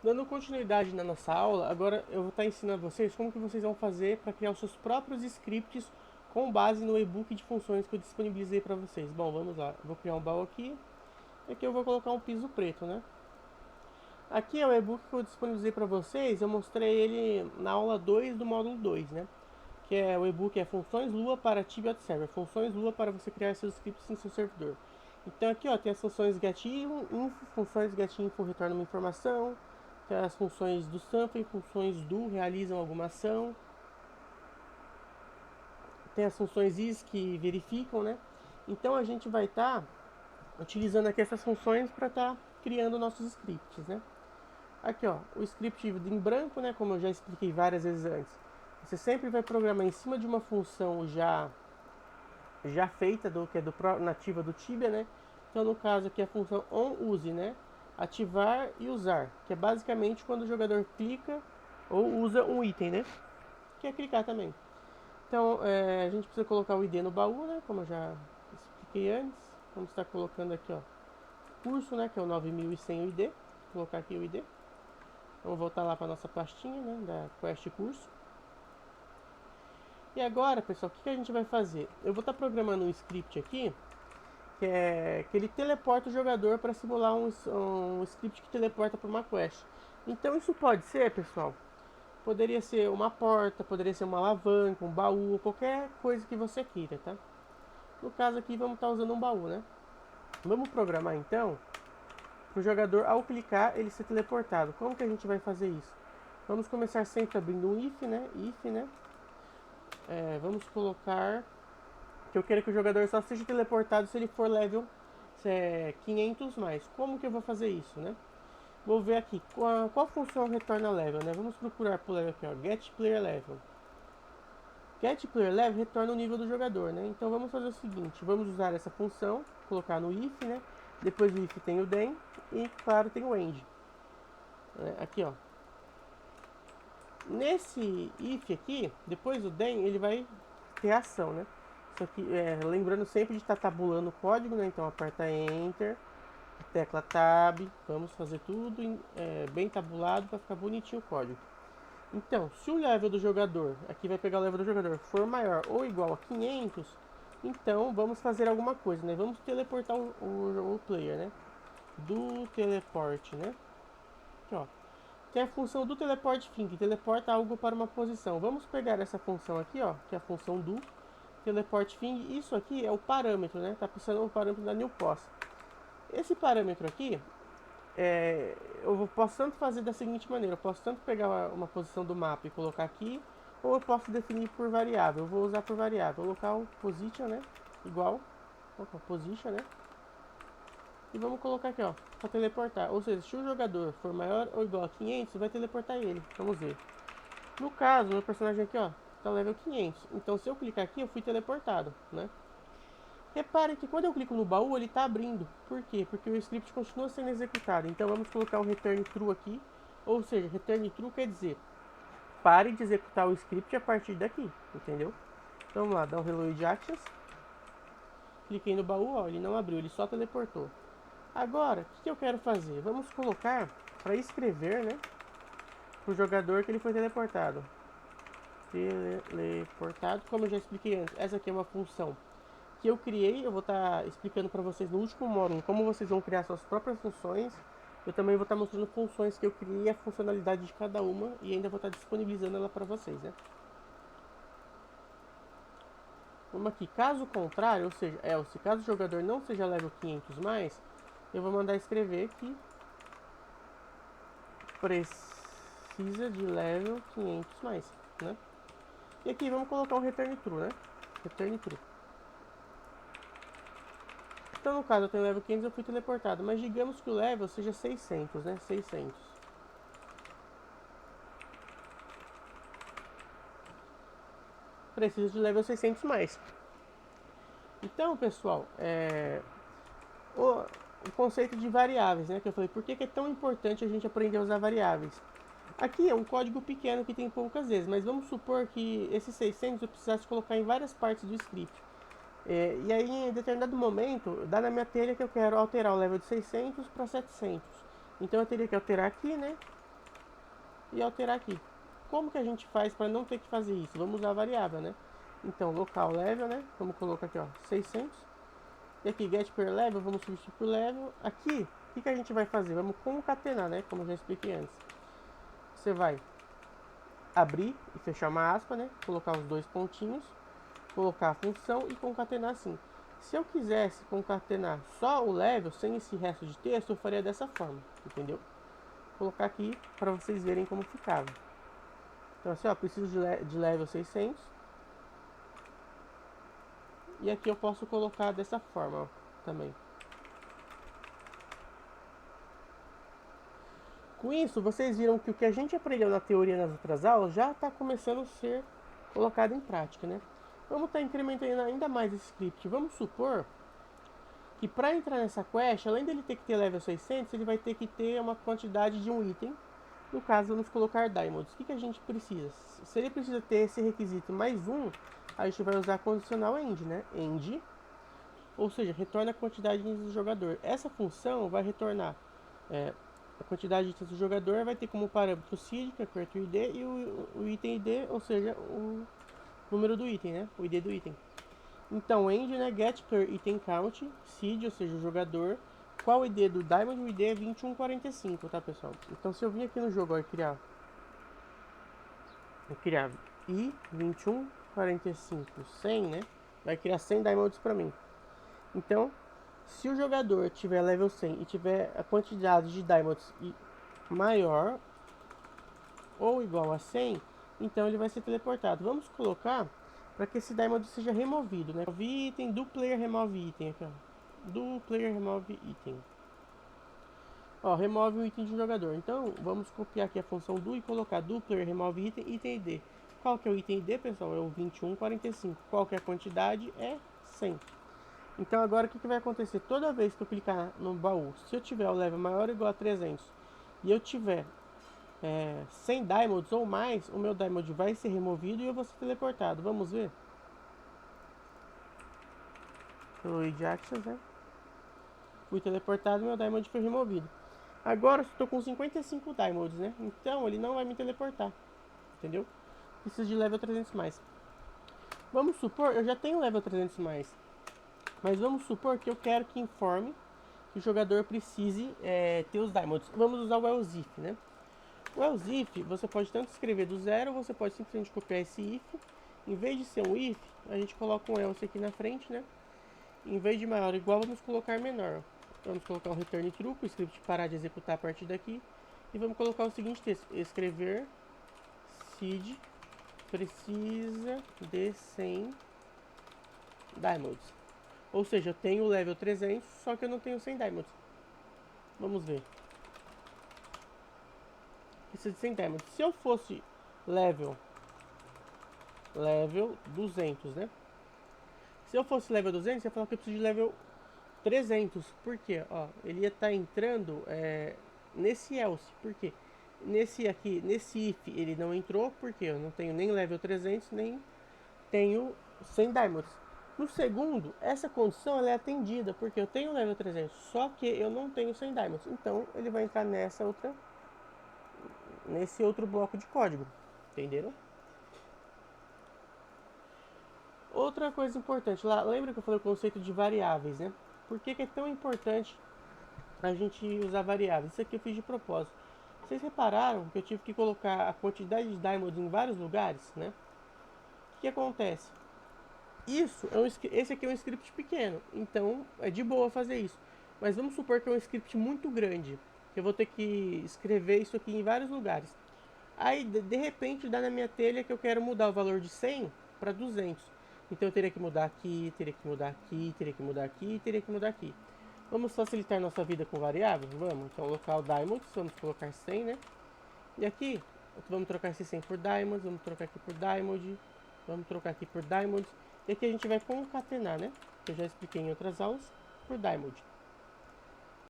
Dando continuidade na nossa aula, agora eu vou estar ensinando vocês como que vocês vão fazer para criar os seus próprios scripts com base no e-book de funções que eu disponibilizei para vocês. Bom, vamos lá. Eu vou criar um baú aqui. E aqui eu vou colocar um piso preto, né? Aqui é o e-book que eu disponibilizei para vocês. Eu mostrei ele na aula 2 do módulo 2, né? Que é o e-book é funções Lua para Tibia Server. Funções Lua para você criar seus scripts em seu servidor. Então aqui ó, tem as funções getInfo, funções getInfo retornam uma informação, tem as funções do something, funções do realizam alguma ação, tem as funções is que verificam, né? Então a gente vai estar utilizando aqui essas funções para estar criando nossos scripts, né? Aqui ó, o script em branco, né? Como eu já expliquei várias vezes antes. Você sempre vai programar em cima de uma função já feita, que é nativa do Tibia, né? Então no caso aqui a função onUse, né? Ativar e usar, que é basicamente quando o jogador clica ou usa um item, né? Que é clicar também. Então a gente precisa colocar o ID no baú, né? Como eu já expliquei antes. Vamos estar colocando aqui, ó, curso, né? Que é o 9100 ID. Vou colocar aqui o ID. Vamos voltar lá para nossa pastinha, né? Da Quest Curso. E agora, pessoal, o que a gente vai fazer? Eu vou estar programando um script aqui que ele teleporta o jogador para simular um script que teleporta para uma quest. Então isso pode ser, pessoal, poderia ser uma porta, poderia ser uma alavanca, um baú, qualquer coisa que você queira, tá? No caso aqui vamos estar usando um baú, né? Vamos programar então para o jogador ao clicar ele ser teleportado. Como que a gente vai fazer isso? Vamos começar sempre abrindo um if, né? If, né? Vamos colocar que eu quero que o jogador só seja teleportado se ele for level 500 mais. Como que eu vou fazer isso, né? Vou ver aqui qual função retorna level, né? Vamos procurar por level aqui, ó, get player level. Get player level retorna o nível do jogador, né? Então vamos fazer o seguinte, vamos usar essa função, colocar no if, né? Depois do if tem o then e claro tem o end. Aqui, ó. Nesse if aqui, depois do then ele vai ter ação, né? Só que lembrando sempre de estar tabulando o código, né? Então aperta Enter, tecla Tab, vamos fazer tudo bem tabulado para ficar bonitinho o código. Então, se o level do jogador, aqui vai pegar o level do jogador, for maior ou igual a 500, então vamos fazer alguma coisa, né? Vamos teleportar o player, né? Do teleporte, né? Aqui, ó. Tem a função do teleport fim, que teleporta algo para uma posição. Vamos pegar essa função aqui, ó, que é a função do teleport fim. Isso aqui é o parâmetro, né? Tá passando o parâmetro da newPos. Esse parâmetro aqui, eu posso tanto fazer da seguinte maneira: eu posso tanto pegar uma posição do mapa e colocar aqui, ou eu posso definir por variável. Eu vou usar por variável local position, né? Igual, position, né? E vamos colocar aqui, ó, para teleportar. Ou seja, se o jogador for maior ou igual a 500, vai teleportar ele. Vamos ver. No caso, meu personagem aqui, ó, tá level 500. Então, se eu clicar aqui, eu fui teleportado, né? Repare que quando eu clico no baú, ele está abrindo. Por quê? Porque o script continua sendo executado. Então vamos colocar um return true aqui. Ou seja, return true quer dizer, pare de executar o script a partir daqui, entendeu? Então vamos lá, dá um reload actions. Cliquei no baú, ó, ele não abriu, ele só teleportou. Agora, o que eu quero fazer? Vamos colocar para escrever, né, para o jogador que ele foi teleportado. Teleportado, como eu já expliquei antes, essa aqui é uma função que eu criei. Eu vou estar explicando para vocês no último módulo como vocês vão criar suas próprias funções. Eu também vou estar mostrando funções que eu criei, a funcionalidade de cada uma, e ainda vou estar disponibilizando ela para vocês, né? Vamos aqui, caso contrário, ou seja, se caso o jogador não seja level 500 mais, eu vou mandar escrever que precisa de level 500 mais, né? E aqui vamos colocar um return true, né? Return true. Então, no caso, eu tenho level 500, eu fui teleportado. Mas digamos que o level seja 600, né? 600. Preciso de level 600 mais. Então, pessoal, o conceito de variáveis, né? Que eu falei, por que é tão importante a gente aprender a usar variáveis? Aqui é um código pequeno que tem poucas vezes, mas vamos supor que esses 600 eu precisasse colocar em várias partes do script. E aí, em determinado momento, dá na minha telha que eu quero alterar o level de 600 para 700. Então eu teria que alterar aqui, né? e alterar aqui. Como que a gente faz para não ter que fazer isso? Vamos usar a variável, né? Então, local level, né? Vamos colocar aqui, ó, 600. E aqui, get per level, vamos substituir por level. Aqui, o que a gente vai fazer? Vamos concatenar, né? Como eu já expliquei antes. Você vai abrir e fechar uma aspa, né? Colocar os dois pontinhos, colocar a função e concatenar assim. Se eu quisesse concatenar só o level, sem esse resto de texto, eu faria dessa forma, entendeu? Vou colocar aqui para vocês verem como ficava. Então assim, ó, preciso de level 600. E aqui eu posso colocar dessa forma, ó, também. Com isso, vocês viram que o que a gente aprendeu na teoria nas outras aulas já está começando a ser colocado em prática, né? Vamos estar incrementando ainda mais esse script. Vamos supor que para entrar nessa quest, além dele ter que ter level 600, ele vai ter que ter uma quantidade de um item. No caso, vamos colocar diamonds. O que a gente precisa? Se ele precisa ter esse requisito mais um, a gente vai usar a condicional end, né? End, ou seja, retorna a quantidade do jogador. Essa função vai retornar a quantidade do jogador, vai ter como parâmetro o seed, que é o ID, e o item ID, ou seja, o número do item, né? O ID do item. Então, end, né? Get per item count, seed, ou seja, o jogador. Qual o ID do Diamond? O ID é 2145, tá, pessoal? Então, se eu vir aqui no jogo ó, criar i 2145 100, né? Vai criar 100 Diamonds para mim. Então, se o jogador tiver level 100 e tiver a quantidade de Diamonds maior ou igual a 100, então ele vai ser teleportado. Vamos colocar para que esse Diamond seja removido, né? Remove item, do player remove item aqui, ó. Do player remove item. Ó, remove um item de um jogador. Então, vamos copiar aqui a função do e colocar do player remove item, item ID. Qual que é o item ID, pessoal? É o 2145. Qual que é a quantidade? É 100. Então, agora o que vai acontecer? Toda vez que eu clicar no baú, se eu tiver o level maior ou igual a 300 e eu tiver 100 diamonds ou mais, o meu diamond vai ser removido e eu vou ser teleportado. Vamos ver? Fluid Actions, né? Fui teleportado e meu diamond foi removido. Agora eu estou com 55 diamonds, né? Então ele não vai me teleportar. Entendeu? Preciso de level 300 mais. Vamos supor, eu já tenho level 300 mais. Mas vamos supor que eu quero que informe que o jogador precise ter os diamonds. Vamos usar o else if, né? O else if, você pode tanto escrever do zero, ou você pode simplesmente copiar esse if. Em vez de ser um if, a gente coloca um else aqui na frente, né? Em vez de maior ou igual, vamos colocar menor. Vamos colocar um return true, para o script parar de executar a partir daqui. E vamos colocar o seguinte texto: escrever seed precisa de 100 diamonds. Ou seja, eu tenho o level 300, só que eu não tenho 100 diamonds. Vamos ver. Precisa de 100 diamonds. Se eu fosse level 200, né? Se eu fosse level 200, eu ia falar que eu preciso de level 300. Por quê? Ó, ele ia estar entrando nesse else. Por quê? Nesse if, ele não entrou, porque eu não tenho nem level 300, nem tenho 100 diamonds. No segundo, essa condição ela é atendida, porque eu tenho level 300, só que eu não tenho 100 diamonds. Então, ele vai entrar nesse outro bloco de código. Entenderam? Outra coisa importante, lá, lembra que eu falei o conceito de variáveis, né? Por que é tão importante a gente usar variáveis? Isso aqui eu fiz de propósito. Vocês repararam que eu tive que colocar a quantidade de diamonds em vários lugares, né? O que acontece? Esse aqui é um script pequeno, então é de boa fazer isso. Mas vamos supor que é um script muito grande, que eu vou ter que escrever isso aqui em vários lugares. Aí, de repente, dá na minha telha que eu quero mudar o valor de 100 para 200. Então eu teria que mudar aqui, teria que mudar aqui, teria que mudar aqui, teria que mudar aqui. Vamos facilitar nossa vida com variáveis? Vamos. Então, local diamonds, vamos colocar 100, né? E aqui, vamos trocar esse 100 por diamonds, vamos trocar aqui por diamond, vamos trocar aqui por diamonds. E aqui a gente vai concatenar, né? Que eu já expliquei em outras aulas, por diamond.